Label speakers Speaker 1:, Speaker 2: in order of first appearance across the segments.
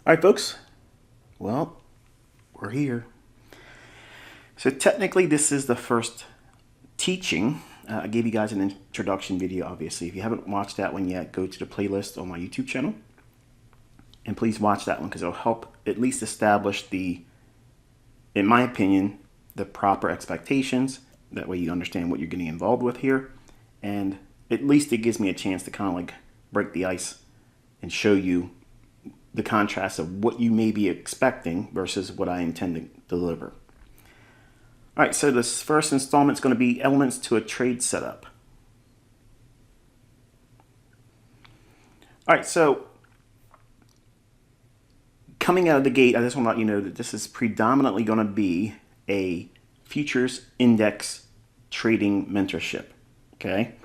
Speaker 1: All right, folks. Well, we're here. So technically, this is the first teaching. I gave you guys an introduction video, obviously. If you haven't watched that one yet, go to the playlist on my YouTube channel. And please watch that one because it'll help at least establish the, in my opinion, the proper expectations. That way you understand what you're getting involved with here. And at least it gives me a chance to kind of like break the ice and show you the contrast of what you may be expecting versus what I intend to deliver. All right, so this first installment is going to be elements to a trade setup. All right, so coming out of the gate, I just want to let you know that this is predominantly going to be a futures index trading mentorship, okay?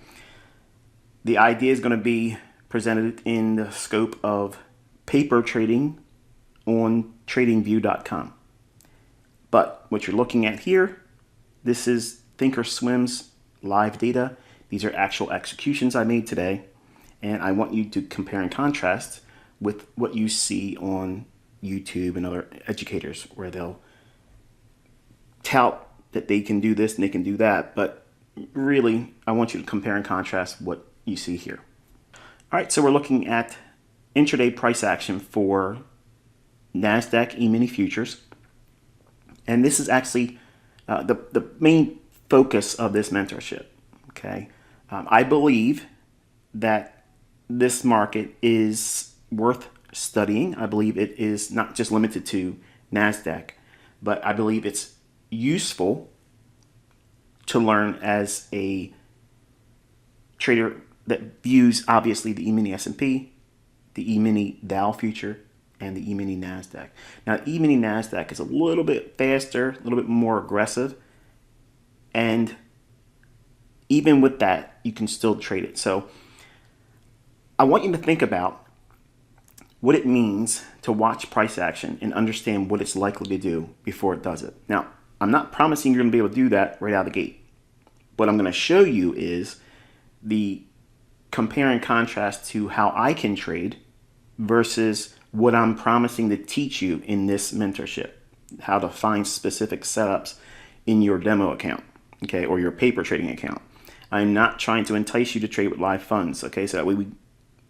Speaker 1: The idea is going to be presented in the scope of paper trading on tradingview.com. But what you're looking at here, this is Thinkorswim's live data. These are actual executions I made today. And I want you to compare and contrast with what you see on YouTube and other educators where they'll tout that they can do this and they can do that. But really, I want you to compare and contrast what you see here. All right, so we're looking at intraday price action for NASDAQ E-mini futures. And this is actually the main focus of this mentorship, okay? I believe that this market is worth studying. I believe it is not just limited to NASDAQ, but I believe it's useful to learn as a trader that views obviously the E-mini S&P, the E-mini Dow future, and the E-mini NASDAQ. Now, E-mini NASDAQ is a little bit faster, a little bit more aggressive, and even with that, you can still trade it. So I want you to think about what it means to watch price action and understand what it's likely to do before it does it. Now, I'm not promising you're going to be able to do that right out of the gate. What I'm going to show you is the compare and contrast to how I can trade versus what I'm promising to teach you in this mentorship, how to find specific setups in your demo account, okay, or your paper trading account. I'm not trying to entice you to trade with live funds, okay, so that way we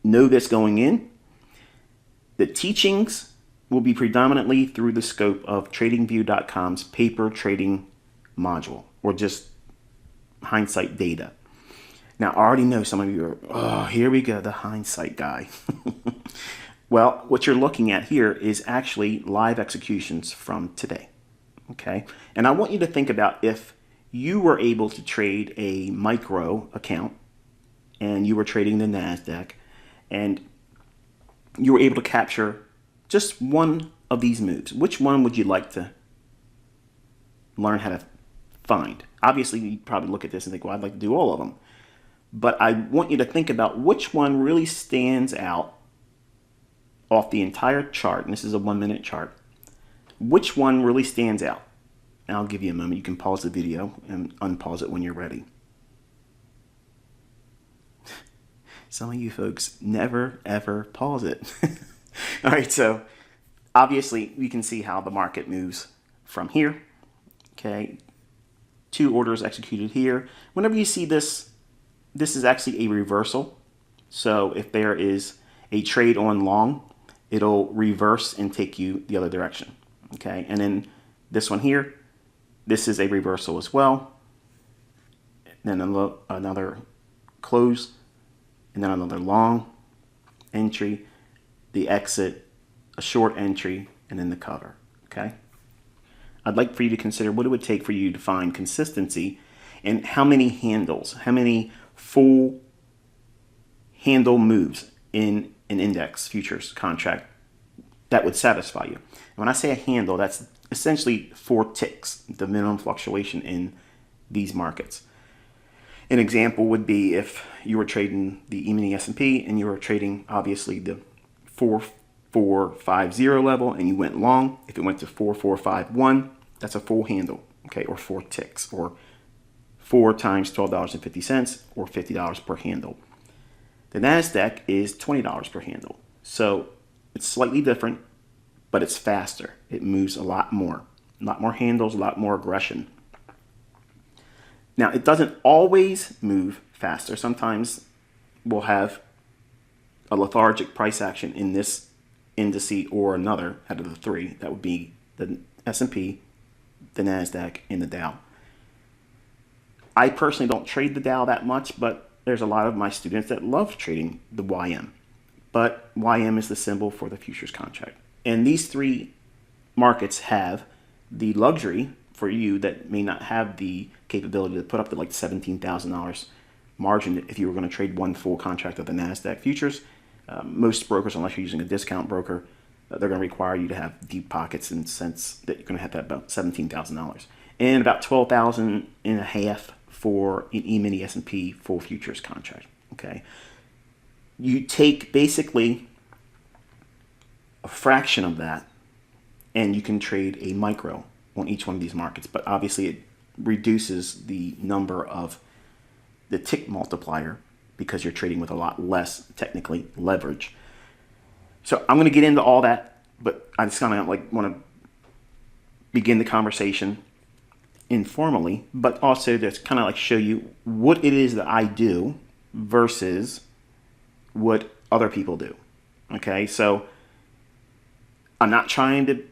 Speaker 1: know this going in. The teachings will be predominantly through the scope of TradingView.com's paper trading module, or just hindsight data. Now, I already know some of you are, oh, here we go, the hindsight guy. Well, what you're looking at here is actually live executions from today, okay? And I want you to think about if you were able to trade a micro account and you were trading the NASDAQ and you were able to capture just one of these moves. Which one would you like to learn how to find? Obviously, you probably look at this and think, well, I'd like to do all of them. But I want you to think about which one really stands out off the entire chart, and this is a 1-minute chart. Which one really stands out? And I'll give you a moment. You can pause the video and unpause it when you're ready. Some of you folks never, ever pause it. All right, so obviously we can see how the market moves from here. Okay, 2 orders executed here. Whenever you see this, this is actually a reversal. So if there is a trade on long, it'll reverse and take you the other direction. Okay, and then this one here, this is a reversal as well. Then another close, and then another long entry, the exit, a short entry, and then the cover. Okay, I'd like for you to consider what it would take for you to find consistency and how many handles, how many full handle moves in an index futures contract that would satisfy you. And when I say a handle, that's essentially 4 ticks, the minimum fluctuation in these markets. An example would be if you were trading the E-mini S&P and you were trading obviously the 4450 level and you went long. If it went to 4451, that's a full handle, okay, or 4 ticks, or 4 times $12.50 or $50 per handle. The NASDAQ is $20 per handle. So it's slightly different. but it's faster. It moves a lot more handles, a lot more aggression. Now, it doesn't always move faster. Sometimes we'll have a lethargic price action in this indice or another out of the three. That would be the S&P, the NASDAQ, and the Dow. I personally don't trade the Dow that much, but there's a lot of my students that love trading the YM. But YM is the symbol for the futures contract. And these three markets have the luxury for you that may not have the capability to put up to like $17,000 margin if you were going to trade one full contract of the NASDAQ futures. Most brokers, unless you're using a discount broker, they're going to require you to have deep pockets in the sense that you're going to have about $17,000 and about $12,500 for an E-mini S&P full futures contract. Okay, you take basically a fraction of that, and you can trade a micro on each one of these markets. But obviously, it reduces the number of the tick multiplier because you're trading with a lot less technically leverage. So I'm going to get into all that, but I just kind of want to begin the conversation informally, but also just kind of show you what it is that I do versus what other people do. Okay, so I'm not trying to,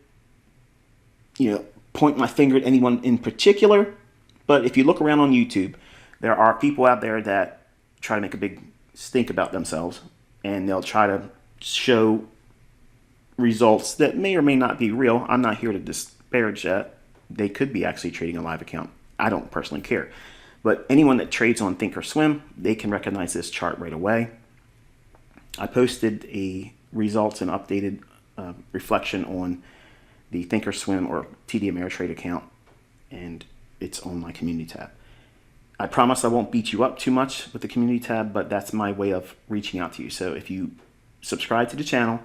Speaker 1: point my finger at anyone in particular, but if you look around on YouTube, there are people out there that try to make a big stink about themselves, and they'll try to show results that may or may not be real. I'm not here to disparage that. They could be actually trading a live account. I don't personally care. But anyone that trades on Thinkorswim, they can recognize this chart right away. I posted a results and updated reflection on the Thinkorswim or TD Ameritrade account, and it's on my community tab. I promise I won't beat you up too much with the community tab, but that's my way of reaching out to you. So if you subscribe to the channel,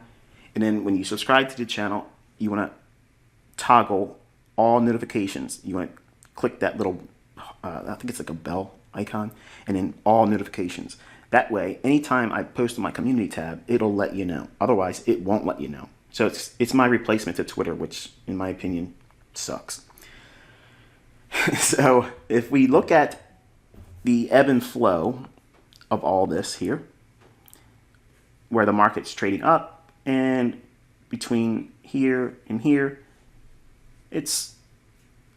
Speaker 1: and then when you subscribe to the channel, you want to toggle all notifications. You want to click that little, I think it's like a bell icon, and then all notifications. That way, anytime I post on my community tab, it'll let you know. Otherwise, it won't let you know. So it's my replacement to Twitter, which in my opinion sucks. So if we look at the ebb and flow of all this here, where the market's trading up, and between here and here, it's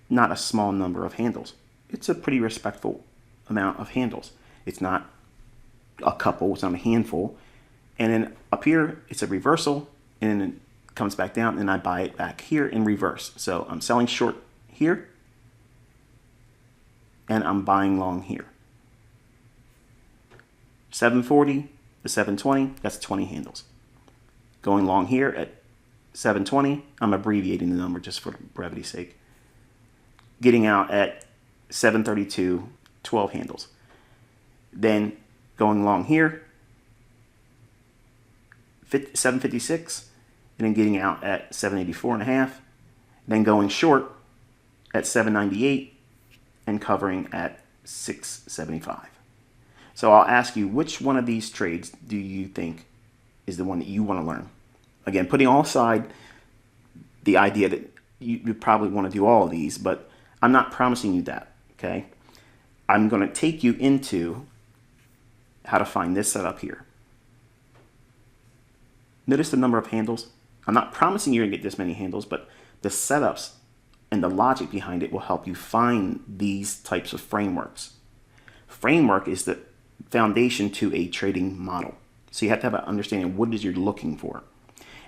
Speaker 1: not a small number of handles. It's a pretty respectful amount of handles. It's not a couple, it's not a handful. And then up here, it's a reversal, and then it comes back down, and I buy it back here in reverse. So I'm selling short here, and I'm buying long here. 740 to 720, that's 20 handles. Going long here at 720, I'm abbreviating the number just for brevity's sake. Getting out at 732, 12 handles. Then going long here, 756, and then getting out at 784.5. Then going short at 798 and covering at 675. So I'll ask you, which one of these trades do you think is the one that you want to learn? Again, putting all aside the idea that you probably want to do all of these, but I'm not promising you that, okay? I'm going to take you into how to find this setup here. Notice the number of handles. I'm not promising you're going to get this many handles, but the setups and the logic behind it will help you find these types of frameworks. Framework is the foundation to a trading model. So you have to have an understanding of what it is you're looking for.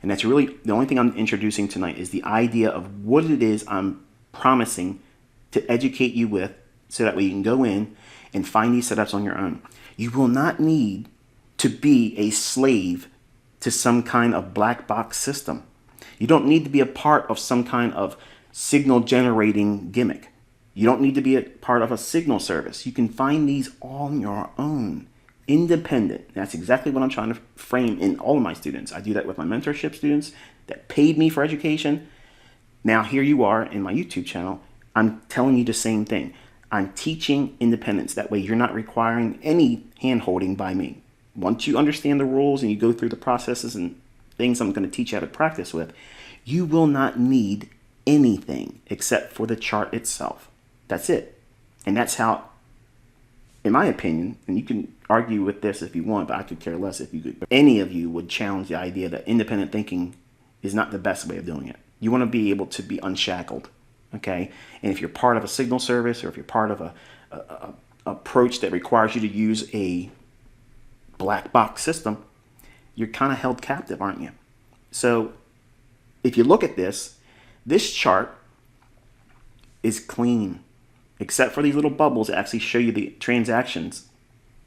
Speaker 1: And that's really the only thing I'm introducing tonight is the idea of what it is I'm promising to educate you with, so that way you can go in and find these setups on your own. You will not need to be a slave to some kind of black box system. You don't need to be a part of some kind of signal generating gimmick. You don't need to be a part of a signal service. You can find these on your own, independent. That's exactly what I'm trying to frame in all of my students. I do that with my mentorship students that paid me for education. Now here you are in my YouTube channel. I'm telling you the same thing. I'm teaching independence. That way you're not requiring any hand-holding by me. Once you understand the rules and you go through the processes and things I'm going to teach you how to practice with, You will not need anything except for the chart itself. That's it. And that's how, in my opinion, and you can argue with this if you want, but I could care less if you could. Any of you would challenge the idea that independent thinking is not the best way of doing it. You want to be able to be unshackled, okay? And if you're part of a signal service, or if you're part of a approach that requires you to use a black box system, you're kind of held captive, aren't you? So if you look at this chart is clean, except for these little bubbles that actually show you the transactions.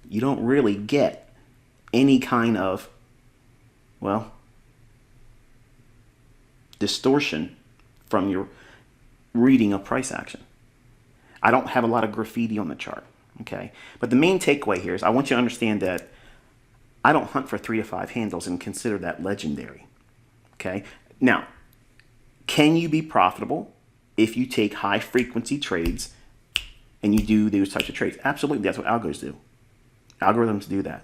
Speaker 1: You don't really get any kind of, well, distortion from your reading of price action. I don't have a lot of graffiti on the chart, okay? But the main takeaway here is I want you to understand that I don't hunt for 3 to 5 handles and consider that legendary, okay? Now, can you be profitable if you take high frequency trades and you do those types of trades? Absolutely, that's what algos do. Algorithms do that.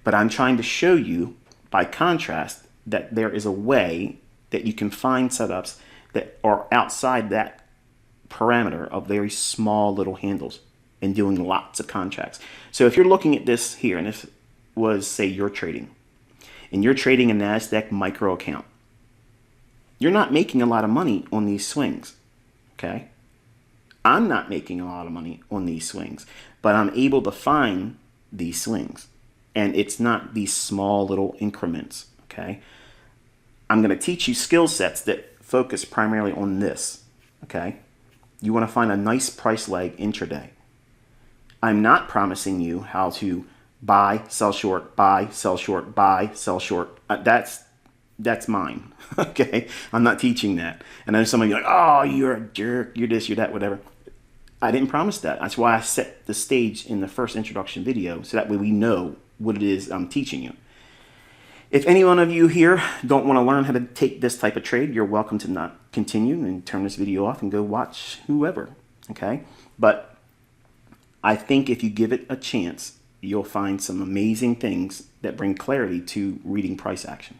Speaker 1: But I'm trying to show you, by contrast, that there is a way that you can find setups that are outside that parameter of very small little handles and doing lots of contracts. So if you're looking at this here, and this was, say, you're trading, and you're trading a NASDAQ micro account, you're not making a lot of money on these swings, okay? I'm not making a lot of money on these swings, but I'm able to find these swings, and it's not these small little increments, okay? I'm going to teach you skill sets that focus primarily on this, okay? You want to find a nice price leg intraday. I'm not promising you how to buy, sell short, buy, sell short, buy, sell short. That's mine, okay? I'm not teaching that. And then some of you are like, oh, you're a jerk, you're this, you're that, whatever. I didn't promise that. That's why I set the stage in the first introduction video, so that way we know what it is I'm teaching you. If any one of you here don't want to learn how to take this type of trade, you're welcome to not continue and turn this video off and go watch whoever, okay? But I think if you give it a chance, you'll find some amazing things that bring clarity to reading price action.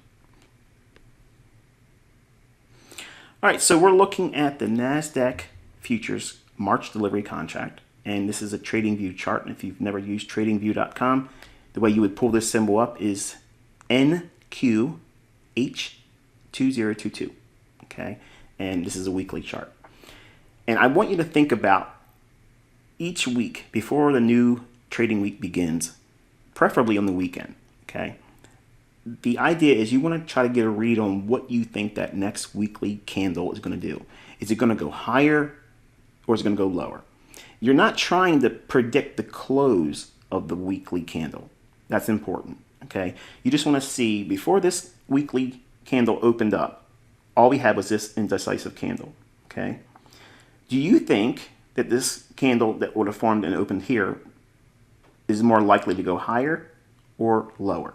Speaker 1: All right, so we're looking at the NASDAQ futures March delivery contract, and this is a TradingView chart. And if you've never used TradingView.com, the way you would pull this symbol up is NQH2022, okay? And this is a weekly chart. And I want you to think about each week before the new trading week begins, preferably on the weekend, okay? The idea is you want to try to get a read on what you think that next weekly candle is going to do. Is it going to go higher or is it going to go lower? You're not trying to predict the close of the weekly candle. That's important, okay? You just want to see, before this weekly candle opened up, all we had was this indecisive candle, okay? Do you think that this candle that would have formed and opened here is more likely to go higher or lower?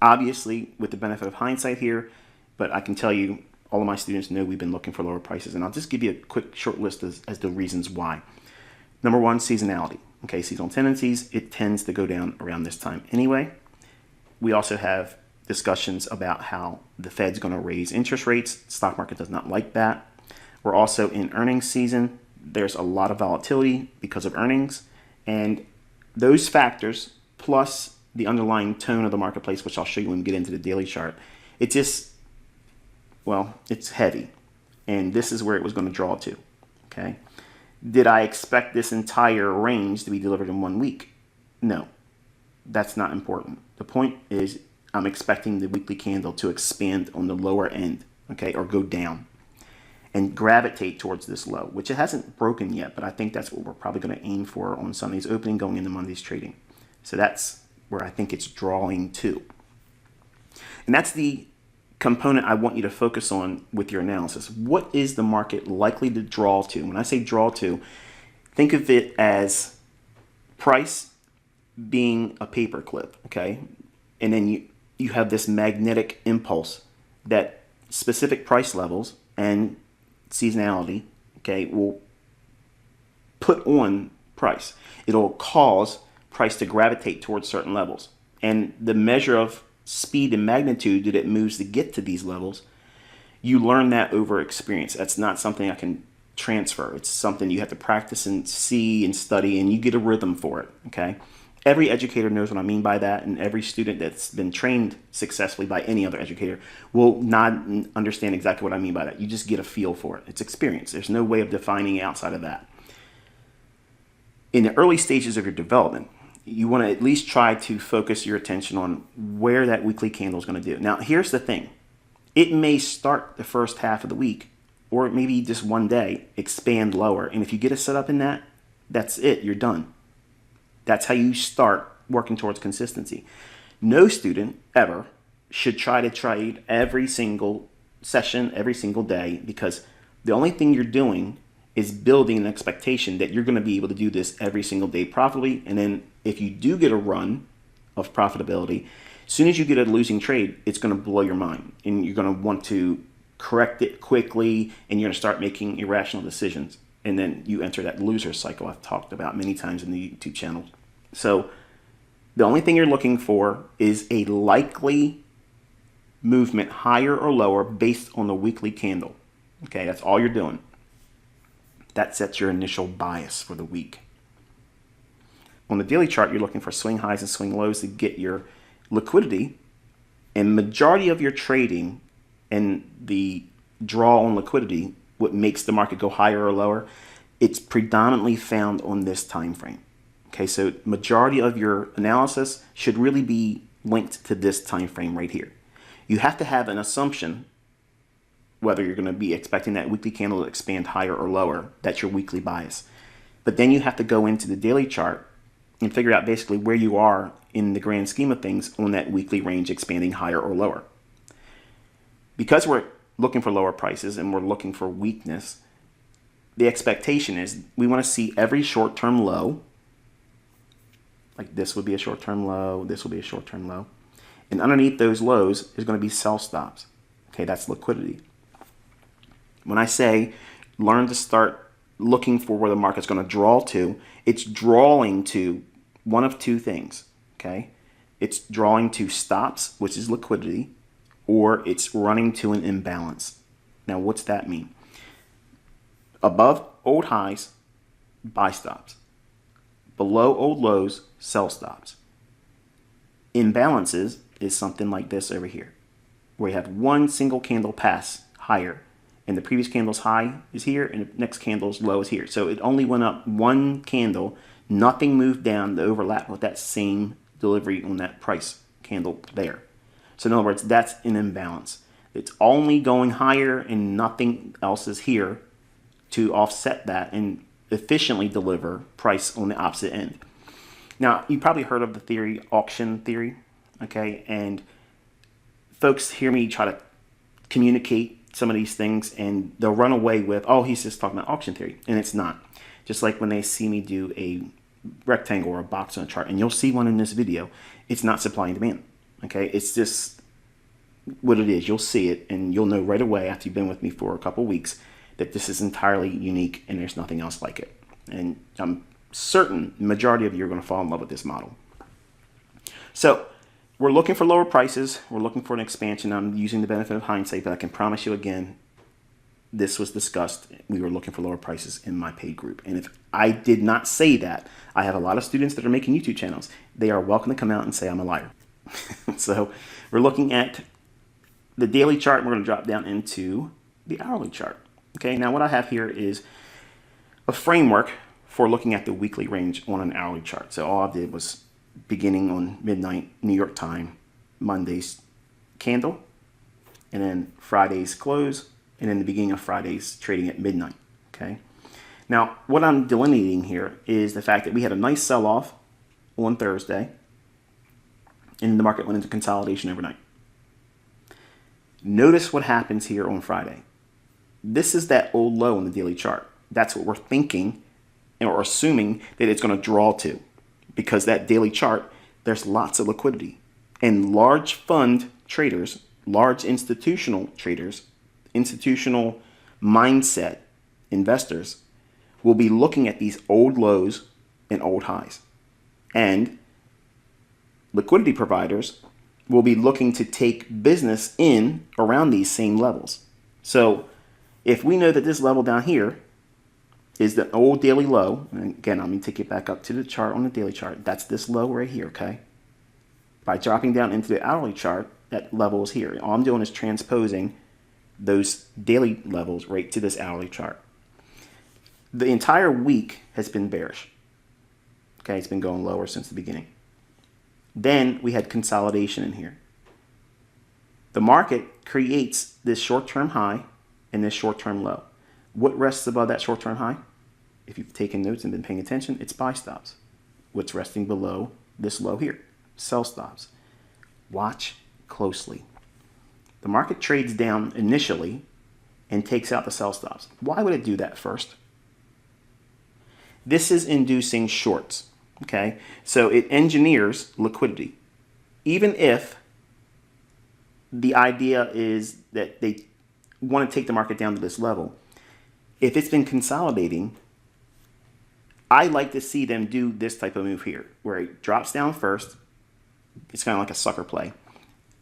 Speaker 1: Obviously, with the benefit of hindsight here, but I can tell you, all of my students know we've been looking for lower prices, and I'll just give you a quick short list as the reasons why. Number one, seasonality. Okay, seasonal tendencies, it tends to go down around this time anyway. We also have discussions about how the Fed's going to raise interest rates. Stock market does not like that. We're also in earnings season. There's a lot of volatility because of earnings, and those factors plus the underlying tone of the marketplace, which I'll show you when we get into the daily chart, it just, well, it's heavy, and this is where it was going to draw to, okay? Did I expect this entire range to be delivered in 1 week? No, that's not important. The point is I'm expecting the weekly candle to expand on the lower end, okay, or go down and gravitate towards this low, which it hasn't broken yet, but I think that's what we're probably going to aim for on Sunday's opening going into Monday's trading. So that's where I think it's drawing to. And that's the component I want you to focus on with your analysis. What is the market likely to draw to? When I say draw to, think of it as price being a paper clip, okay? And then you have this magnetic impulse that specific price levels and seasonality, okay, will put on price. It'll cause price to gravitate towards certain levels. And the measure of speed and magnitude that it moves to get to these levels, you learn that over experience. That's not something I can transfer. It's something you have to practice and see and study, and you get a rhythm for it, okay? Every educator knows what I mean by that, and every student that's been trained successfully by any other educator will not understand exactly what I mean by that. You just get a feel for it. It's experience. There's no way of defining it outside of that. In the early stages of your development, you want to at least try to focus your attention on where that weekly candle is going to do. Now, here's the thing. It may start the first half of the week, or maybe just one day, expand lower. And if you get it set up in that, that's it. You're done. That's how you start working towards consistency. No student ever should try to trade every single session, every single day, because the only thing you're doing is building an expectation that you're going to be able to do this every single day profitably. And then if you do get a run of profitability, as soon as you get a losing trade, it's going to blow your mind, and you're going to want to correct it quickly, and you're going to start making irrational decisions. And then you enter that loser cycle I've talked about many times in the YouTube channel. So the only thing you're looking for is a likely movement higher or lower based on the weekly candle. Okay, that's all you're doing. That sets your initial bias for the week. On the daily chart, you're looking for swing highs and swing lows to get your liquidity, and majority of your trading and the draw on liquidity, what makes the market go higher or lower, it's predominantly found on this time frame. Okay, so majority of your analysis should really be linked to this time frame right here. You have to have an assumption whether you're going to be expecting that weekly candle to expand higher or lower. That's your weekly bias. But then you have to go into the daily chart and figure out basically where you are in the grand scheme of things on that weekly range expanding higher or lower. Because we're looking for lower prices and we're looking for weakness, the expectation is we want to see every short-term low, like this would be a short-term low, this will be a short-term low, and underneath those lows is going to be sell stops. Okay, that's liquidity. When I say learn to start looking for where the market's going to draw to, it's drawing to one of two things, okay? It's drawing to stops, which is liquidity, or it's running to an imbalance. Now, what's that mean? Above old highs, buy stops. Below old lows, sell stops. Imbalances is something like this over here, where you have one single candle pass higher, and the previous candle's high is here, and the next candle's low is here. So it only went up one candle, nothing moved down to overlap with that same delivery on that price candle there. So in other words, that's an imbalance. It's only going higher and nothing else is here to offset that and efficiently deliver price on the opposite end. Now, you probably heard of the theory, auction theory, okay? And folks hear me try to communicate some of these things and they'll run away with, oh, he's just talking about auction theory. And it's not. Just like when they see me do a rectangle or a box on a chart, and you'll see one in this video, it's not supply and demand, okay? It's just what it is. You'll see it and you'll know right away after you've been with me for a couple weeks that this is entirely unique and there's nothing else like it. And I'm certain the majority of you are going to fall in love with this model. So we're looking for lower prices. We're looking for an expansion. I'm using the benefit of hindsight, but I can promise you again, this was discussed. We were looking for lower prices in my paid group. And if I did not say that, I have a lot of students that are making YouTube channels. They are welcome to come out and say I'm a liar. So we're looking at the daily chart. And we're going to drop down into the hourly chart. Okay, now what I have here is a framework for looking at the weekly range on an hourly chart. So all I did was beginning on midnight New York time, Monday's candle, and then Friday's close, and then the beginning of Friday's trading at midnight. Okay. Now, what I'm delineating here is the fact that we had a nice sell-off on Thursday, and the market went into consolidation overnight. Notice what happens here on Friday. This is that old low in the daily chart. That's what we're thinking or assuming that it's going to draw to, because that daily chart, there's lots of liquidity. And large fund traders, large institutional traders, institutional mindset investors will be looking at these old lows and old highs. And liquidity providers will be looking to take business in around these same levels. So if we know that this level down here is the old daily low, and again, I'm going to take it back up to the chart on the daily chart. That's this low right here, okay? By dropping down into the hourly chart, that level is here. All I'm doing is transposing those daily levels right to this hourly chart. The entire week has been bearish. Okay, it's been going lower since the beginning. Then we had consolidation in here. The market creates this short-term high and this short-term low. What rests above that short-term high? If you've taken notes and been paying attention, it's buy stops. What's resting below this low here? Sell stops. Watch closely. The market trades down initially and takes out the sell stops. Why would it do that first? This is inducing shorts. Okay, so it engineers liquidity. Even if the idea is that they want to take the market down to this level, if it's been consolidating, I like to see them do this type of move here, where it drops down first. It's kind of like a sucker play.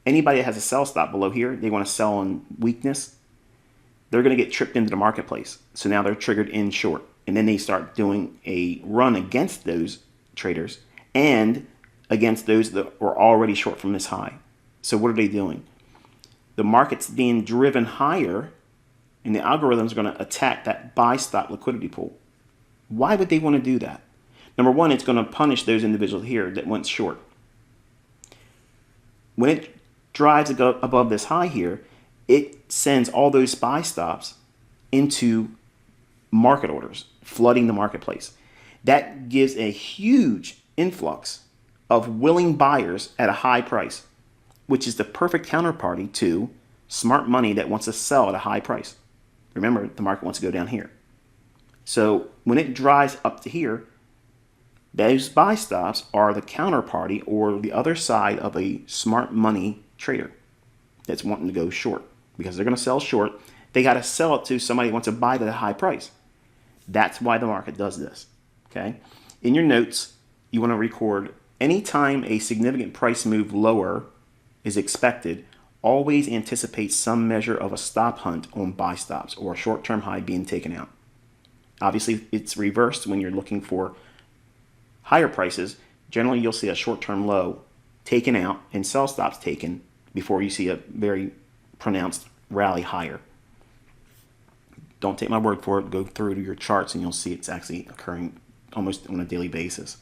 Speaker 1: Anybody that has a sell stop below here, they want to sell on weakness, they're going to get tripped into the marketplace. So now they're triggered in short. And then they start doing a run against those traders and against those that were already short from this high. So what are they doing? The market's being driven higher, and the algorithm's going to attack that buy stop liquidity pool. Why would they want to do that? Number one, it's going to punish those individuals here that went short. When it drives above this high here, it sends all those buy stops into market orders, flooding the marketplace. That gives a huge influx of willing buyers at a high price, which is the perfect counterparty to smart money that wants to sell at a high price. Remember, the market wants to go down here. So when it drives up to here, those buy stops are the counterparty or the other side of a smart money trader that's wanting to go short, because they're going to sell short. They got to sell it to somebody who wants to buy it at a high price. That's why the market does this. Okay. In your notes, you want to record anytime a significant price move lower is expected, always anticipate some measure of a stop hunt on buy stops or a short-term high being taken out. Obviously, it's reversed when you're looking for higher prices. Generally, you'll see a short-term low taken out and sell stops taken before you see a very pronounced rally higher. Don't take my word for it. Go through to your charts and you'll see it's actually occurring almost on a daily basis.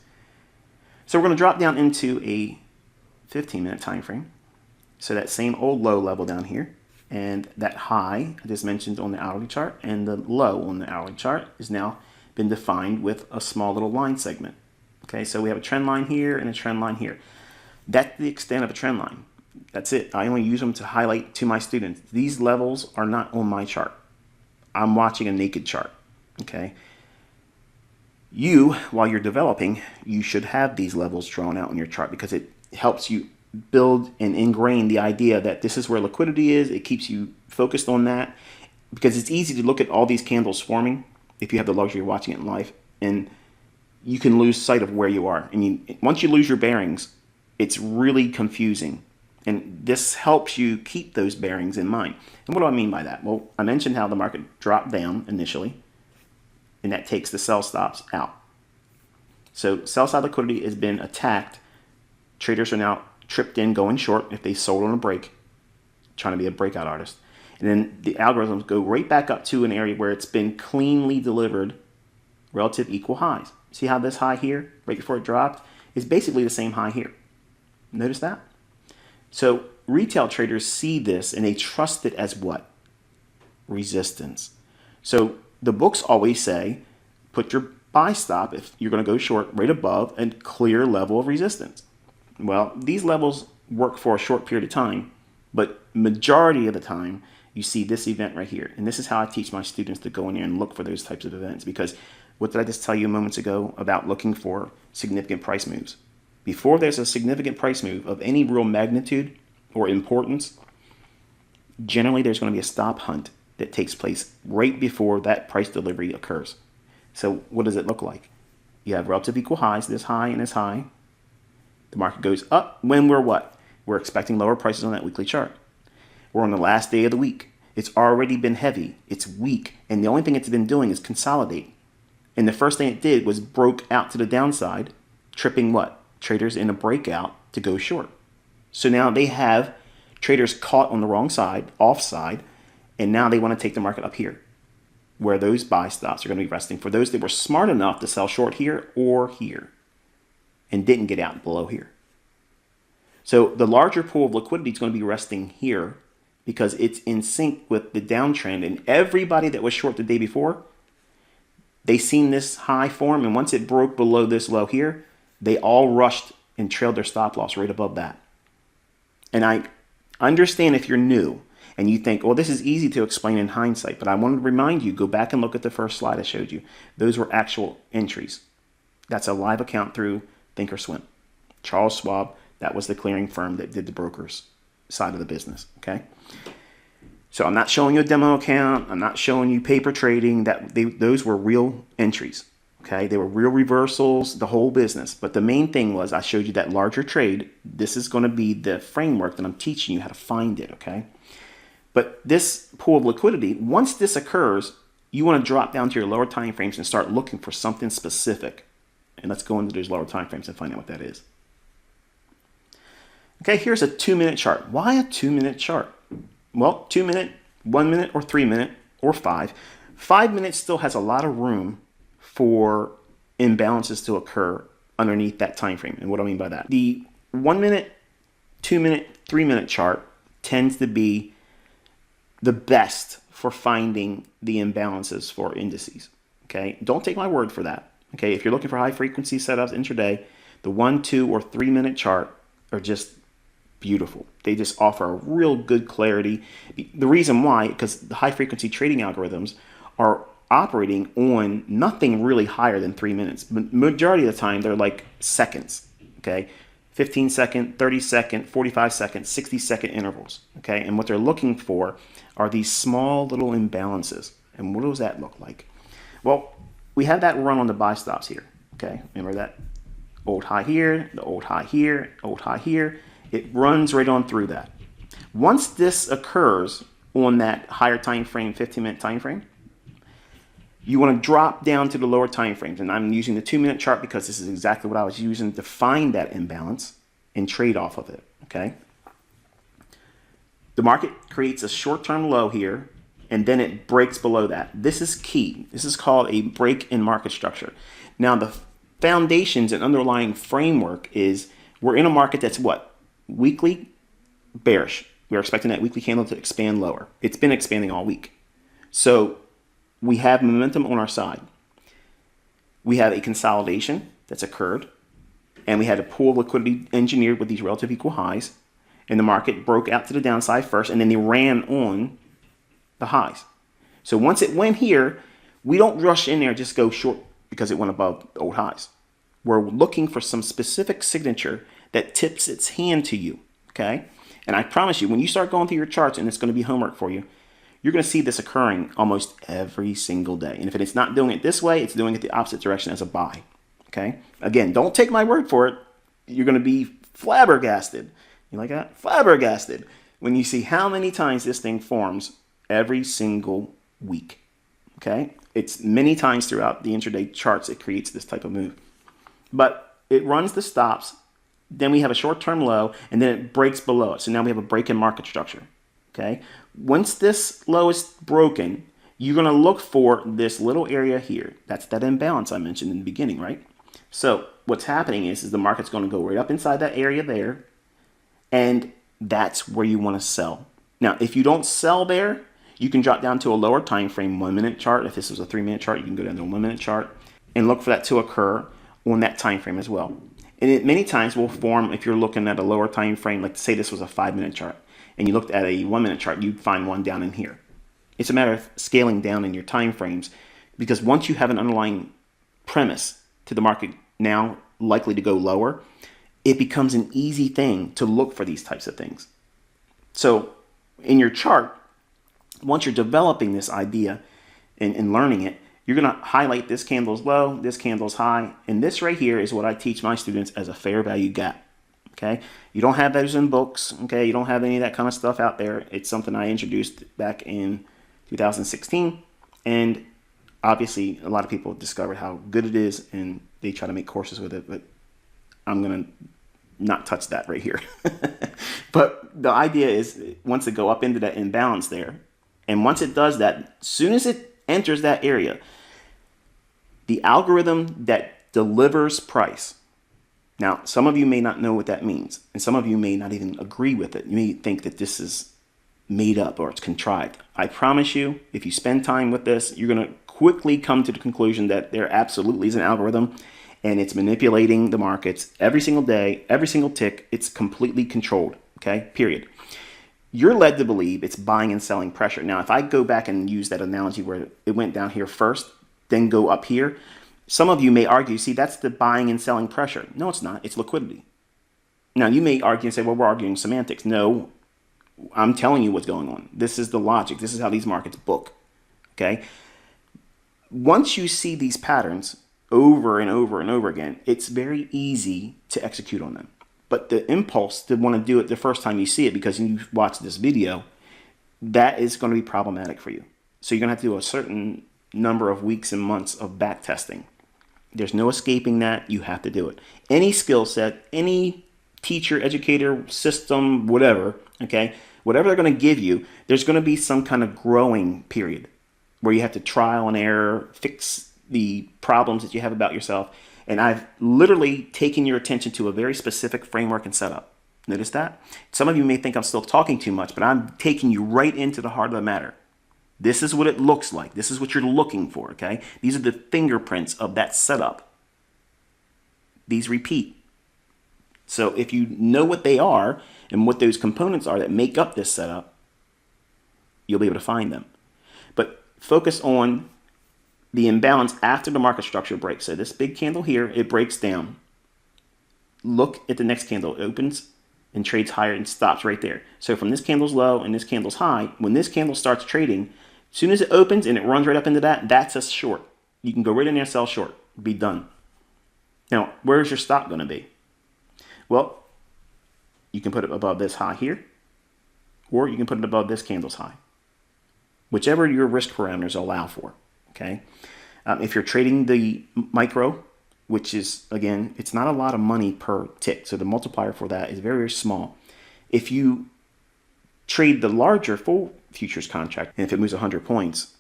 Speaker 1: So we're going to drop down into a 15-minute time frame. So that same old low level down here, and that high I just mentioned on the hourly chart and the low on the hourly chart is now been defined with a small little line segment. Okay, so we have a trend line here and a trend line here. That's the extent of a trend line. That's it. I only use them to highlight to my students. These levels are not on my chart. I'm watching a naked chart. Okay. You, while you're developing, you should have these levels drawn out on your chart because it helps you build and ingrain the idea that this is where liquidity is. It keeps you focused on that because it's easy to look at all these candles forming if you have the luxury of watching it in live, and you can lose sight of where you are. I mean, once you lose your bearings, it's really confusing. And this helps you keep those bearings in mind. And what do I mean by that? Well, I mentioned how the market dropped down initially, and that takes the sell stops out. So sell side liquidity has been attacked. Traders are now tripped in going short if they sold on a break, trying to be a breakout artist. And then the algorithms go right back up to an area where it's been cleanly delivered relative equal highs. See how this high here, right before it dropped, is basically the same high here. Notice that? So retail traders see this and they trust it as what? Resistance. So the books always say, put your buy stop, if you're going to go short, right above a clear level of resistance. Well, these levels work for a short period of time, but majority of the time you see this event right here. And this is how I teach my students to go in there and look for those types of events, because what did I just tell you moments ago about looking for significant price moves? Before there's a significant price move of any real magnitude or importance, generally there's going to be a stop hunt that takes place right before that price delivery occurs. So what does it look like? You have relative equal highs, this high and this high. The market goes up when we're what? We're expecting lower prices on that weekly chart. We're on the last day of the week. It's already been heavy. It's weak. And the only thing it's been doing is consolidate. And the first thing it did was broke out to the downside, tripping what? Traders in a breakout to go short. So now they have traders caught on the wrong side, offside, and now they want to take the market up here, where those buy stops are going to be resting for those that were smart enough to sell short here or here and didn't get out below here. So the larger pool of liquidity is going to be resting here because it's in sync with the downtrend, and everybody that was short the day before, they seen this high form, and once it broke below this low here, they all rushed and trailed their stop loss right above that. And I understand if you're new and you think, well, this is easy to explain in hindsight, but I want to remind you, go back and look at the first slide I showed you. Those were actual entries. That's a live account through Thinkorswim. Charles Schwab, that was the clearing firm that did the broker's side of the business, okay? So I'm not showing you a demo account. I'm not showing you paper trading. Those were real entries, okay? They were real reversals, the whole business. But the main thing was I showed you that larger trade. This is going to be the framework that I'm teaching you how to find it, okay? But this pool of liquidity, once this occurs, you want to drop down to your lower time frames and start looking for something specific. And let's go into those lower time frames and find out what that is. Okay, here's a 2-minute chart. Why a 2-minute chart? Well, 2 minute, 1 minute, or 3 minute, or 5. 5 minutes still has a lot of room for imbalances to occur underneath that time frame. And what do I mean by that? The 1 minute, 2 minute, 3 minute chart tends to be the best for finding the imbalances for indices. Okay, don't take my word for that. Okay, if you're looking for high frequency setups intraday, the 1, 2, or 3 minute chart are just beautiful. They just offer a real good clarity. The reason why, because the high frequency trading algorithms are operating on nothing really higher than 3 minutes. Majority of the time, they're like seconds, okay? 15 second, 30 second, 45 second, 60 second intervals, okay? And what they're looking for are these small little imbalances. And what does that look like? Well, we have that run on the buy stops here, okay? Remember that old high here, the old high here, old high here. It runs right on through that. Once this occurs on that higher time frame, 15-minute time frame, you want to drop down to the lower time frames. And I'm using the 2-minute chart because this is exactly what I was using to find that imbalance and trade off of it, okay? The market creates a short-term low here, and then it breaks below that. This is key. This is called a break in market structure. Now, the foundations and underlying framework is we're in a market that's what? Weekly bearish. We're expecting that weekly candle to expand lower. It's been expanding all week. So we have momentum on our side. We have a consolidation that's occurred, and we had a pool of liquidity engineered with these relative equal highs, and the market broke out to the downside first, and then they ran on the highs. So once it went here, we don't rush in there, just go short because it went above the old highs. We're looking for some specific signature that tips its hand to you, okay? And I promise you, when you start going through your charts, and it's going to be homework for you, you're going to see this occurring almost every single day. And if it's not doing it this way, it's doing it the opposite direction as a buy, okay? Again, don't take my word for it. You're going to be flabbergasted. You like that? Flabbergasted when you see how many times this thing forms every single week, okay? It's many times throughout the intraday charts it creates this type of move. But it runs the stops, then we have a short-term low, and then it breaks below it. So now we have a break in market structure, okay? Once this low is broken, you're going to look for this little area here. That's that imbalance I mentioned in the beginning, right? So what's happening is the market's going to go right up inside that area there, and that's where you want to sell. Now, if you don't sell there, you can drop down to a lower time frame 1-minute chart. If this was a 3-minute chart, you can go down to a 1-minute chart and look for that to occur on that time frame as well. And it many times will form if you're looking at a lower time frame, like say this was a 5-minute chart, and you looked at a 1-minute chart, you'd find one down in here. It's a matter of scaling down in your time frames, because once you have an underlying premise to the market now likely to go lower, it becomes an easy thing to look for these types of things. So in your chart, once you're developing this idea and learning it, you're going to highlight this candle's low, this candle's high, and this right here is what I teach my students as a fair value gap. Okay, you don't have those in books. Okay, you don't have any of that kind of stuff out there. It's something I introduced back in 2016, and obviously a lot of people discovered how good it is, and they try to make courses with it. But I'm gonna not touch that right here. But the idea is, once it go up into that imbalance there, and once it does that, as soon as it enters that area, the algorithm that delivers price. Now, some of you may not know what that means, and some of you may not even agree with it. You may think that this is made up or it's contrived. I promise you, if you spend time with this, you're going to quickly come to the conclusion that there absolutely is an algorithm, and it's manipulating the markets every single day, every single tick. It's completely controlled, okay, period. You're led to believe it's buying and selling pressure. Now, if I go back and use that analogy where it went down here first, then go up here, some of you may argue, see, that's the buying and selling pressure. No, it's not. It's liquidity. Now, you may argue and say, well, we're arguing semantics. No, I'm telling you what's going on. This is the logic. This is how these markets book, okay? Once you see these patterns over and over and over again, it's very easy to execute on them. But the impulse to want to do it the first time you see it because you've watched this video, that is going to be problematic for you. So you're going to have to do a certain number of weeks and months of back testing. There's no escaping that. You have to do it. Any skill set, any teacher, educator, system, whatever, okay, whatever they're going to give you, there's going to be some kind of growing period where you have to trial and error, fix the problems that you have about yourself. And I've literally taken your attention to a very specific framework and setup. Notice that? Some of you may think I'm still talking too much, but I'm taking you right into the heart of the matter. This is what it looks like. This is what you're looking for, okay? These are the fingerprints of that setup. These repeat. So if you know what they are and what those components are that make up this setup, you'll be able to find them. But focus on the imbalance after the market structure breaks. So this big candle here, it breaks down. Look at the next candle. It opens and trades higher and stops right there. So from this candle's low and this candle's high, when this candle starts trading, as soon as it opens and it runs right up into that, that's a short. You can go right in there, sell short, be done. Now, where's your stop going to be? Well, you can put it above this high here, or you can put it above this candle's high, whichever your risk parameters allow for, okay? If you're trading the micro, which is, again, it's not a lot of money per tick, so the multiplier for that is very, very small. If you trade the larger full futures contract, and if it moves 100 points,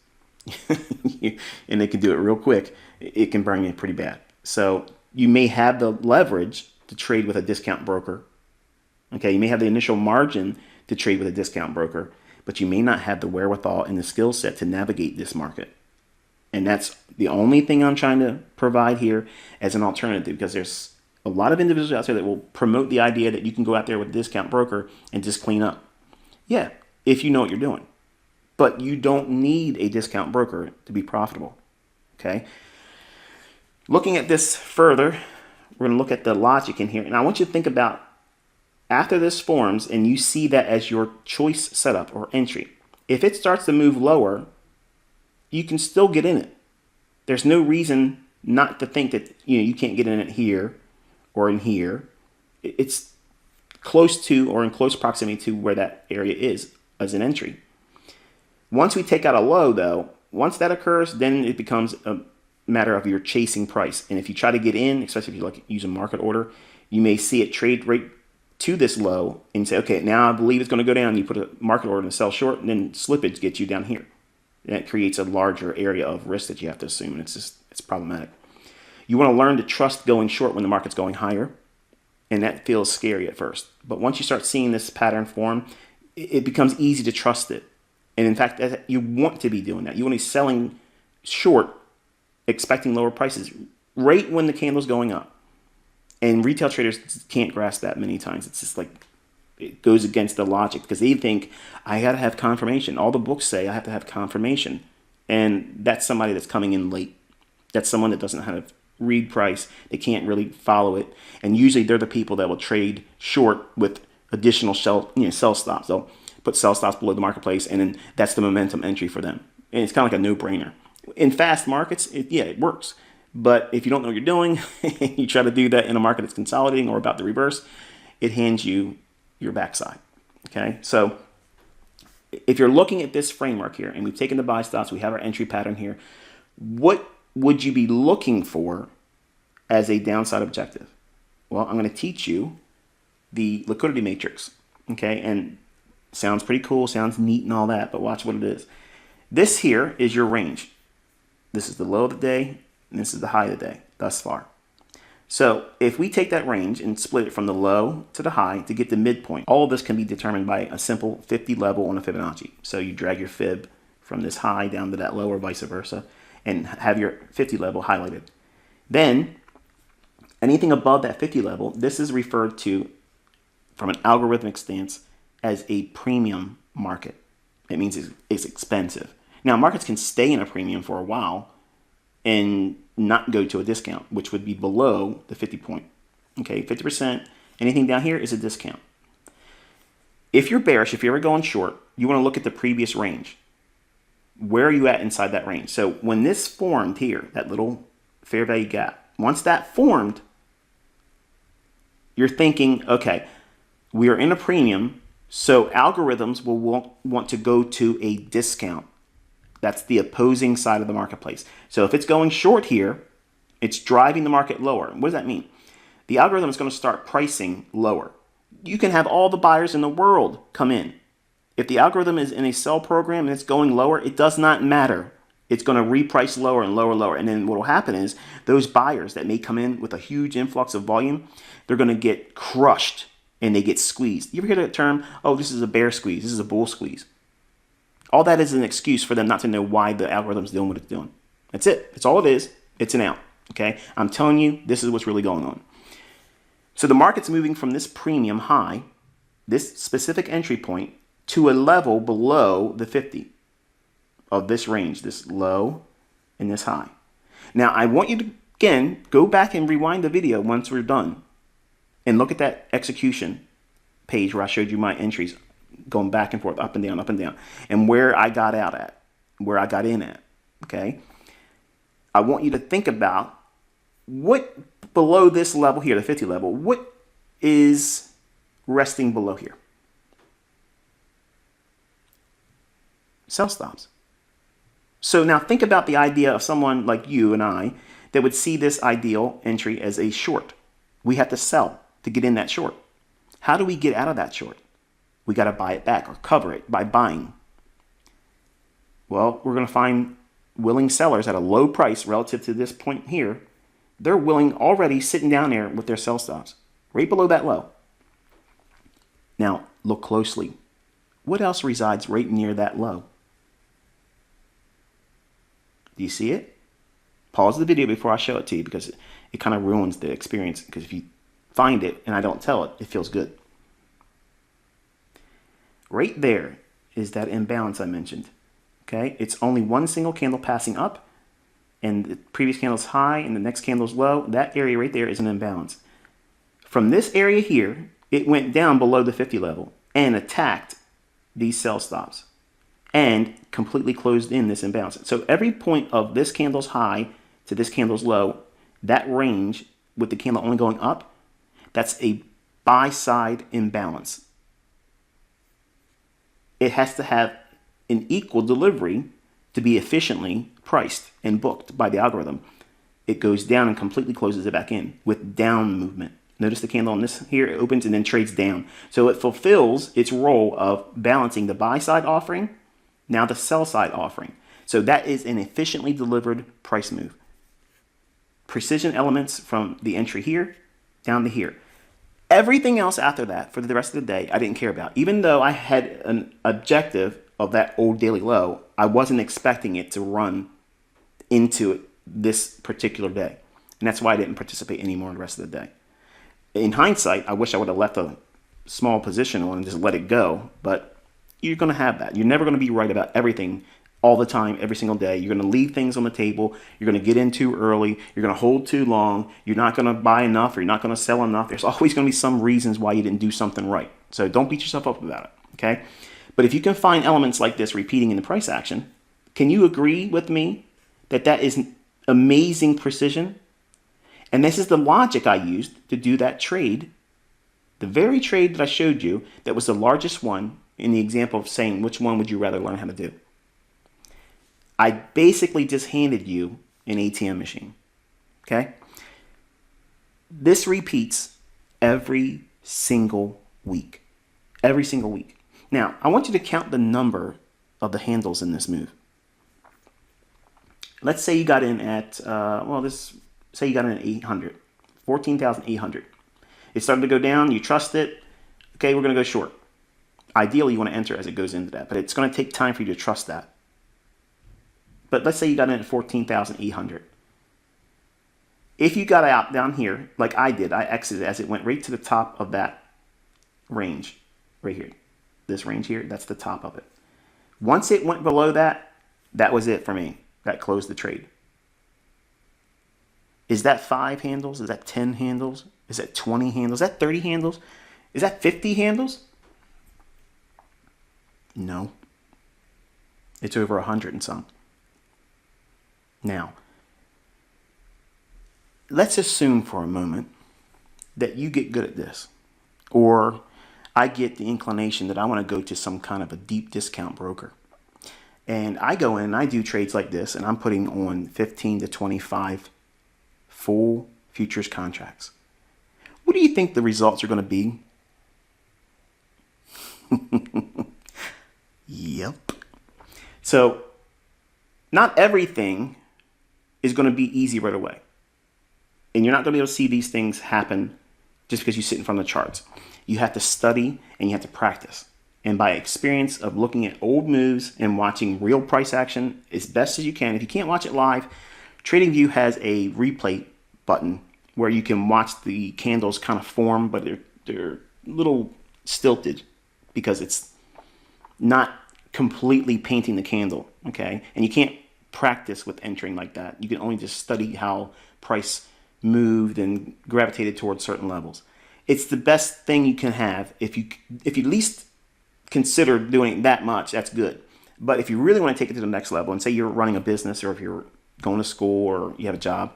Speaker 1: and they can do it real quick, it can burn you pretty bad. So you may have the leverage to trade with a discount broker. Okay, you may have the initial margin to trade with a discount broker, but you may not have the wherewithal and the skill set to navigate this market. And that's the only thing I'm trying to provide here as an alternative, because there's a lot of individuals out there that will promote the idea that you can go out there with a discount broker and just clean up. Yeah, if you know what you're doing. But you don't need a discount broker to be profitable. Okay? Looking at this further, we're going to look at the logic in here. And I want you to think about after this forms and you see that as your choice setup or entry. If it starts to move lower, you can still get in it. There's no reason not to think that you can't get in it here or in here. It's close to or in close proximity to where that area is as an entry. Once we take out a low, though, once that occurs, then it becomes a matter of your chasing price. And if you try to get in, especially if you like use a market order, you may see it trade right to this low and say, okay, now I believe it's going to go down. You put a market order and sell short, and then slippage gets you down here. And that creates a larger area of risk that you have to assume, and it's problematic. You want to learn to trust going short when the market's going higher, and that feels scary at first. But once you start seeing this pattern form, it becomes easy to trust it. And in fact, you want to be doing that. You want to be selling short, expecting lower prices right when the candle's going up. And retail traders can't grasp that many times. It's just like it goes against the logic because they think I got to have confirmation. All the books say I have to have confirmation. And that's somebody that's coming in late. That's someone that doesn't know how to read price. They can't really follow it. And usually they're the people that will trade short with additional sell stops. They'll put sell stops below the marketplace, and then that's the momentum entry for them. And it's kind of like a no-brainer. In fast markets, it works. But if you don't know what you're doing, you try to do that in a market that's consolidating or about to reverse, it hands you your backside. Okay, so if you're looking at this framework here, and we've taken the buy stops, we have our entry pattern here, what would you be looking for as a downside objective? Well, I'm going to teach you the liquidity matrix. Okay, and sounds pretty cool, sounds neat and all that, but watch what it is. This here is your range. This is the low of the day, and this is the high of the day thus far. So if we take that range and split it from the low to the high to get the midpoint, all of this can be determined by a simple 50 level on a Fibonacci. So you drag your fib from this high down to that low or vice versa and have your 50 level highlighted. Then anything above that 50 level, this is referred to from an algorithmic stance as a premium market. It means it's expensive. Now markets can stay in a premium for a while and not go to a discount, which would be below the 50 point. Okay, 50%, anything down here is a discount. If you're bearish, if you're ever going short, you want to look at the previous range. Where are you at inside that range? So when this formed here, that little fair value gap, once that formed, you're thinking, okay, we are in a premium, so algorithms will want to go to a discount. That's the opposing side of the marketplace. So if it's going short here, it's driving the market lower. What does that mean? The algorithm is going to start pricing lower. You can have all the buyers in the world come in. If the algorithm is in a sell program and it's going lower, it does not matter. It's going to reprice lower and lower and lower. And then what will happen is those buyers that may come in with a huge influx of volume, they're going to get crushed and they get squeezed. You ever hear that term? Oh, this is a bear squeeze. This is a bull squeeze. All that is an excuse for them not to know why the algorithm's doing what it's doing. That's it. That's all it is. It's an out. Okay. I'm telling you, this is what's really going on. So the market's moving from this premium high, this specific entry point, to a level below the 50 of this range, this low and this high. Now, I want you to, again, go back and rewind the video once we're done and look at that execution page where I showed you my entries going back and forth, up and down, and where I got out at, where I got in at, okay? I want you to think about what below this level here, the 50 level, what is resting below here? Sell stops. So now think about the idea of someone like you and I that would see this ideal entry as a short. We have to sell to get in that short. How do we get out of that short? We got to buy it back or cover it by buying. Well, we're going to find willing sellers at a low price relative to this point here. They're willing already sitting down there with their sell stops right below that low. Now, look closely. What else resides right near that low? Do you see it? Pause the video before I show it to you because it kind of ruins the experience. Because if you find it and I don't tell it, it feels good. Right there is that imbalance I mentioned. Okay, it's only one single candle passing up, and the previous candle's high and the next candle's low. That area right there is an imbalance. From this area here, it went down below the 50 level and attacked these sell stops and completely closed in this imbalance. So every point of this candle's high to this candle's low, that range with the candle only going up, that's a buy side imbalance. It has to have an equal delivery to be efficiently priced and booked by the algorithm. It goes down and completely closes it back in with down movement. Notice the candle on this here, it opens and then trades down. So it fulfills its role of balancing the buy side offering, now the sell side offering. So that is an efficiently delivered price move. Precision elements from the entry here down to here. Everything else after that for the rest of the day, I didn't care about. Even though I had an objective of that old daily low, I wasn't expecting it to run into this particular day. And that's why I didn't participate anymore in the rest of the day. In hindsight, I wish I would have left a small position on and just let it go. But you're going to have that. You're never going to be right about everything all the time, every single day. You're going to leave things on the table. You're going to get in too early. You're going to hold too long. You're not going to buy enough or you're not going to sell enough. There's always going to be some reasons why you didn't do something right. So don't beat yourself up about it, okay? But if you can find elements like this repeating in the price action, can you agree with me that that is amazing precision? And this is the logic I used to do that trade The very trade that I showed you that was the largest one in the example of saying which one would you rather learn how to do. I basically just handed you an ATM machine. Okay? This repeats every single week. Every single week. Now, I want you to count the number of the handles in this move. Let's say you got in at, say you got in at 800, 14,800. It started to go down, you trust it. Okay, we're going to go short. Ideally, you want to enter as it goes into that, but it's going to take time for you to trust that. But let's say you got in at 14,800. If you got out down here, like I did, I exited as it went right to the top of that range, right here. This range here, that's the top of it. Once it went below that, that was it for me. That closed the trade. Is that 5 handles? Is that 10 handles? Is that 20 handles? Is that 30 handles? Is that 50 handles? No. It's over 100 and some. Now, let's assume for a moment that you get good at this. Or I get the inclination that I want to go to some kind of a deep discount broker. And I go in and I do trades like this, and I'm putting on 15 to 25 full futures contracts. What do you think the results are going to be? Yep. So, not everything is going to be easy right away. And you're not going to be able to see these things happen just because you sit in front of the charts. You have to study and you have to practice. And by experience of looking at old moves and watching real price action as best as you can. If you can't watch it live, TradingView has a replay button where you can watch the candles kind of form, but they're a little stilted because it's not completely painting the candle, okay? And you can't practice with entering like that. You can only just study how price moved and gravitated towards certain levels. It's the best thing you can have. If you at least consider doing that much, that's good. But if you really want to take it to the next level and say you're running a business or if you're going to school or you have a job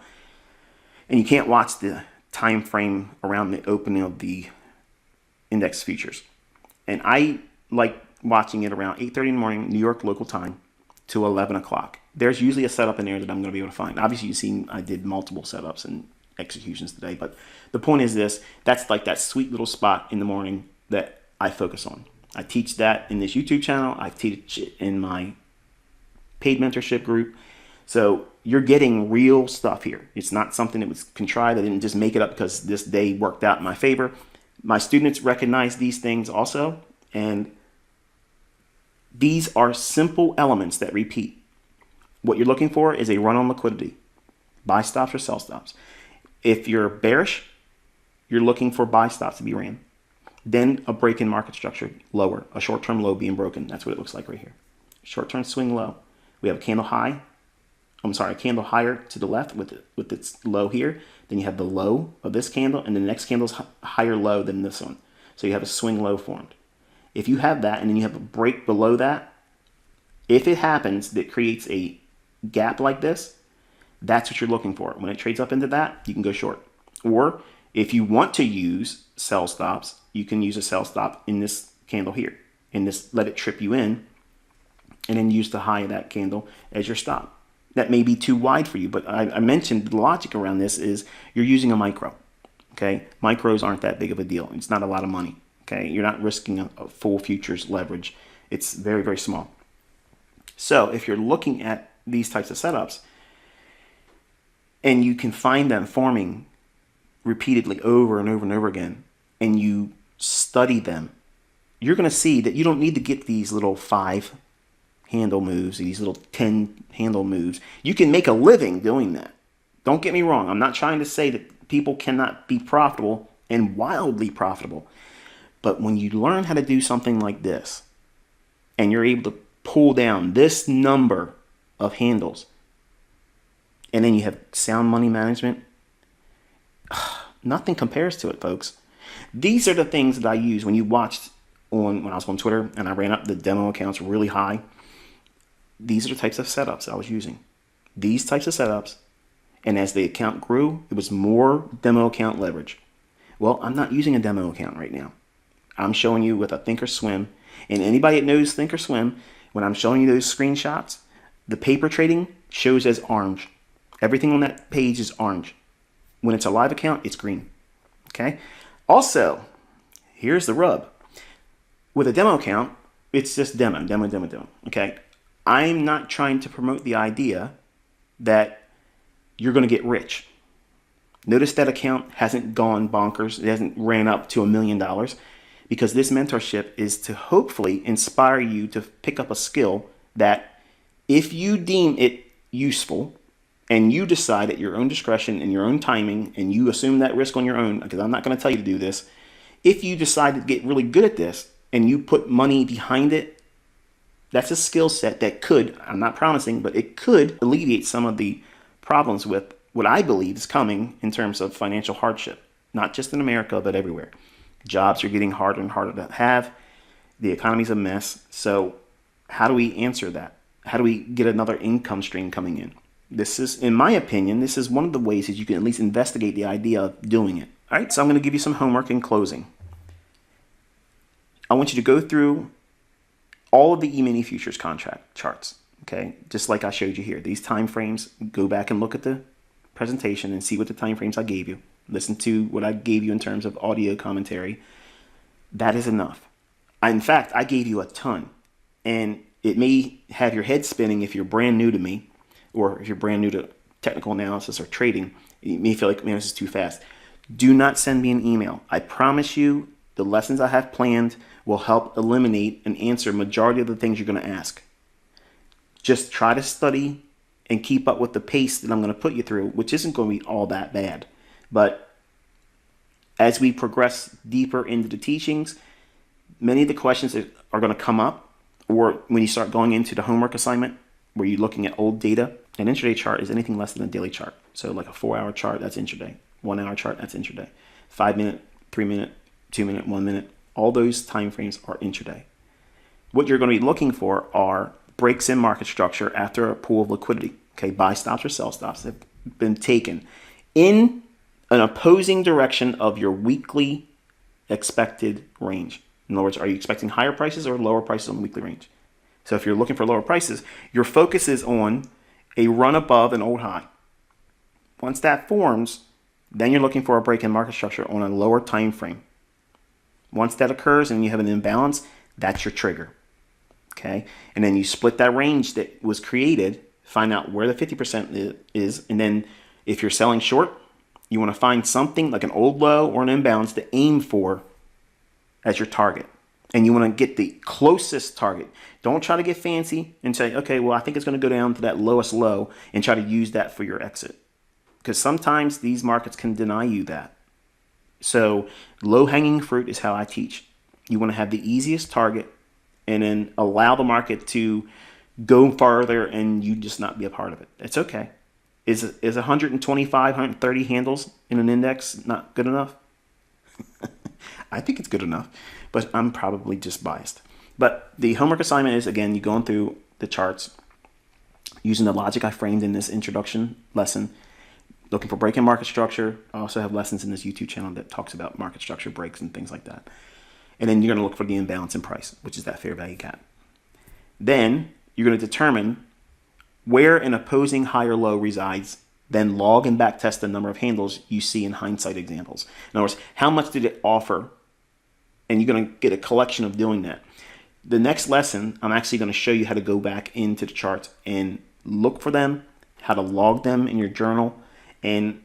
Speaker 1: and you can't watch the time frame around the opening of the index futures. And I like watching it around 8:30 in the morning, New York local time, to 11 o'clock. There's usually a setup in there that I'm going to be able to find. Obviously, you've seen I did multiple setups and executions today, but the point is this: that's like that sweet little spot in the morning that I focus on. I teach that in this YouTube channel. I teach it in my paid mentorship group. So you're getting real stuff here. It's not something that was contrived. I didn't just make it up because this day worked out in my favor. My students recognize these things also, and these are simple elements that repeat. What you're looking for is a run on liquidity, buy stops or sell stops. If you're bearish, you're looking for buy stops to be ran. Then a break in market structure, lower, a short-term low being broken. That's what it looks like right here. Short-term swing low. We have a candle high. A candle higher to the left with its low here. Then you have the low of this candle, and the next candle's higher low than this one. So you have a swing low formed. If you have that, and then you have a break below that, if it happens that creates a gap like this, that's what you're looking for. When it trades up into that, you can go short. Or if you want to use sell stops, you can use a sell stop in this candle here. And this, let it trip you in, and then use the high of that candle as your stop. That may be too wide for you, but I mentioned the logic around this is you're using a micro. Okay, micros aren't that big of a deal. It's not a lot of money. Okay, you're not risking a full futures leverage. It's very, very small. So if you're looking at these types of setups and you can find them forming repeatedly over and over and over again, and you study them, you're going to see that you don't need to get these little 5 handle moves, these little 10 handle moves. You can make a living doing that. Don't get me wrong. I'm not trying to say that people cannot be profitable and wildly profitable. But when you learn how to do something like this, and you're able to pull down this number of handles, and then you have sound money management, nothing compares to it, folks. These are the things that I use when you watched when I was on Twitter and I ran up the demo accounts really high. These are the types of setups I was using. These types of setups, and as the account grew, it was more demo account leverage. Well, I'm not using a demo account right now. I'm showing you with a Thinkorswim. And anybody that knows Thinkorswim, when I'm showing you those screenshots, the paper trading shows as orange. Everything on that page is orange. When it's a live account, it's green. Okay? Also, here's the rub. With a demo account, it's just demo. Okay? I'm not trying to promote the idea that you're going to get rich. Notice that account hasn't gone bonkers. It hasn't ran up to $1 million, because this mentorship is to hopefully inspire you to pick up a skill that, if you deem it useful and you decide at your own discretion and your own timing, and you assume that risk on your own, because I'm not going to tell you to do this, if you decide to get really good at this and you put money behind it, that's a skill set that could, I'm not promising, but it could alleviate some of the problems with what I believe is coming in terms of financial hardship, not just in America, but everywhere. Jobs are getting harder and harder to have. The economy's a mess. So how do we answer that? How do we get another income stream coming in? This is, in my opinion, this is one of the ways that you can at least investigate the idea of doing it. All right, so I'm going to give you some homework in closing. I want you to go through all of the E-mini futures contract charts, okay? Just like I showed you here. These time frames, go back and look at the presentation and see what the time frames I gave you. Listen to what I gave you in terms of audio commentary. That is enough. In fact, I gave you a ton. And it may have your head spinning if you're brand new to me, or if you're brand new to technical analysis or trading. You may feel like, man, this is too fast. Do not send me an email. I promise you the lessons I have planned will help eliminate and answer majority of the things you're going to ask. Just try to study and keep up with the pace that I'm going to put you through, which isn't going to be all that bad. But as we progress deeper into the teachings, many of the questions that are going to come up, or when you start going into the homework assignment, where you're looking at old data, an intraday chart is anything less than a daily chart. So like a 4-hour chart, that's intraday. 1-hour chart, that's intraday. 5-minute, 3-minute, 2-minute, 1-minute, all those time frames are intraday. What you're going to be looking for are breaks in market structure after a pool of liquidity. Okay, buy stops or sell stops have been taken in an opposing direction of your weekly expected range. In other words, are you expecting higher prices or lower prices on the weekly range? So if you're looking for lower prices, your focus is on a run above an old high. Once that forms, then you're looking for a break in market structure on a lower time frame. Once that occurs and you have an imbalance, that's your trigger. Okay, and then you split that range that was created, find out where the 50% is, and then if you're selling short, you want to find something like an old low or an imbalance to aim for as your target. And you want to get the closest target. Don't try to get fancy and say, okay, well, I think it's going to go down to that lowest low, and try to use that for your exit. Because sometimes these markets can deny you that. So low-hanging fruit is how I teach. You want to have the easiest target and then allow the market to go farther and you just not be a part of it. It's okay. Is 125, 130 handles in an index not good enough? I think it's good enough, but I'm probably just biased. But the homework assignment is, again, you going through the charts using the logic I framed in this introduction lesson, looking for break-in market structure. I also have lessons in this YouTube channel that talks about market structure breaks and things like that. And then you're going to look for the imbalance in price, which is that fair value gap. Then you're going to determine where an opposing high or low resides, then log and backtest the number of handles you see in hindsight examples. In other words, how much did it offer? And you're going to get a collection of doing that. The next lesson, I'm actually going to show you how to go back into the charts and look for them, how to log them in your journal, and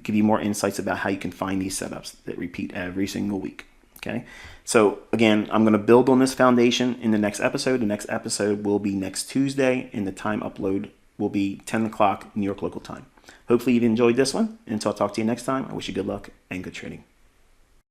Speaker 1: give you more insights about how you can find these setups that repeat every single week. Okay, so again, I'm going to build on this foundation in the next episode. The next episode will be next Tuesday, and the time upload will be 10 o'clock New York local time. Hopefully you've enjoyed this one. Until I talk to you next time, I wish you good luck and good trading.